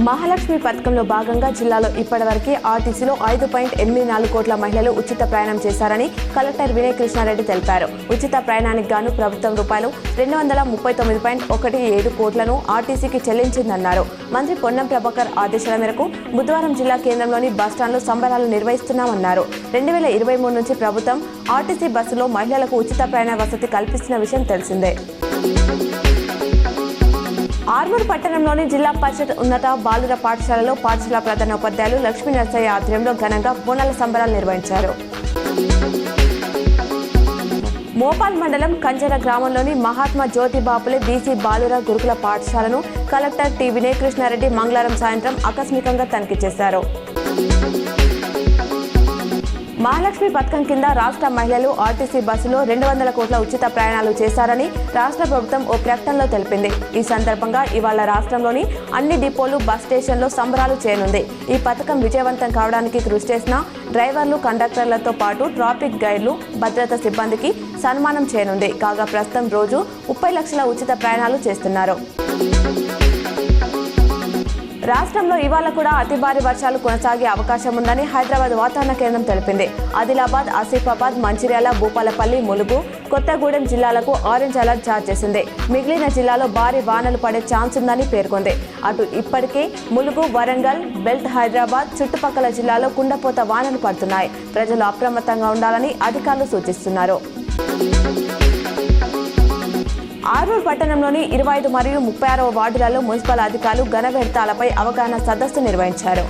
మహాలక్ష్మి పథకంలో భాగంగా జిల్లాలో ఇప్పటివరకు ఆర్టీసీలో 5.84 కోట్ల మహిళలు ఉచిత ప్రయాణం చేశారని కలెక్టర్ వినయ్ కృష్ణారెడ్డి తెలిపారు. ఉచిత ప్రయాణానికి గాను ప్రభుత్వం రూపాయలు 239.17 కోట్లను ఆర్టీసీకి చెల్లించిందన్నారు. మంత్రి పొన్నం ప్రభాకర్ ఆదేశాల మేరకు బుధవారం జిల్లా కేంద్రంలోని బస్టాండ్లో సంబరాలు నిర్వహిస్తున్నామన్నారు. 2023 నుంచి ప్రభుత్వం ఆర్టీసీ బస్సులో మహిళలకు ఉచిత ప్రయాణ వసతి కల్పిస్తున్న విషయం తెలిసిందే. ఆర్మూర్ పట్టణంలోని జిల్లా పరిషత్ ఉన్నత బాలుర పాఠశాలలో పాఠశాల ప్రధానోపాధ్యాయులు లక్ష్మీ నరసయ్య ఆధ్వర్యంలో ఘనంగా బోనాల సంబరాలు నిర్వహించారు. మోపాల్ మండలం కంజర గ్రామంలోని మహాత్మా జ్యోతిబాపులే బీసీ బాలుర గురుకుల పాఠశాలను కలెక్టర్ టి వినయ్ కృష్ణారెడ్డి మంగళవారం సాయంత్రం ఆకస్మికంగా తనిఖీ చేశారు. మహాలక్ష్మి పథకం కింద రాష్ట్ర మహిళలు ఆర్టీసీ బస్సులో 200 కోట్ల ఉచిత ప్రయాణాలు చేశారని రాష్ట్ర ప్రభుత్వం ఓ ప్రకటనలో తెలిపింది. ఈ సందర్భంగా ఇవాళ రాష్ట్రంలోని అన్ని డిపోలు బస్ స్టేషన్లో సంబరాలు చేయనుంది. ఈ పథకం విజయవంతం కావడానికి కృషి చేసిన డ్రైవర్లు, కండక్టర్లతో పాటు ట్రాఫిక్ గైడ్లు, భద్రతా సిబ్బందికి సన్మానం చేయనుంది. కాగా ప్రస్తుతం రోజు 30 లక్షల ఉచిత ప్రయాణాలు చేస్తున్నారు. రాష్ట్రంలో ఇవాళ కూడా అతి భారీ వర్షాలు కొనసాగే అవకాశం ఉందని హైదరాబాద్ వాతావరణ కేంద్రం తెలిపింది. ఆదిలాబాద్, ఆసిఫాబాద్, మంచిర్యాల, భూపాలపల్లి, ములుగు, కొత్తగూడెం జిల్లాలకు ఆరెంజ్ అలర్ట్ జారీ చేసింది. మిగిలిన జిల్లాలో భారీ వానలు పడే ఛాన్స్ ఉందని పేర్కొంది. అటు ఇప్పటికే ములుగు, వరంగల్, బెల్ట్, హైదరాబాద్ చుట్టుపక్కల జిల్లాలో కుండపోత వానలు పడుతున్నాయి. ప్రజలు అప్రమత్తంగా ఉండాలని అధికారులు సూచిస్తున్నారు. ఆర్మూర్ పట్టణంలోని 25 మరియు 36వ వార్డులలో మున్సిపల్ అధికారులు ఘన వ్యర్థాలపై అవగాహన సదస్సు నిర్వహించారు.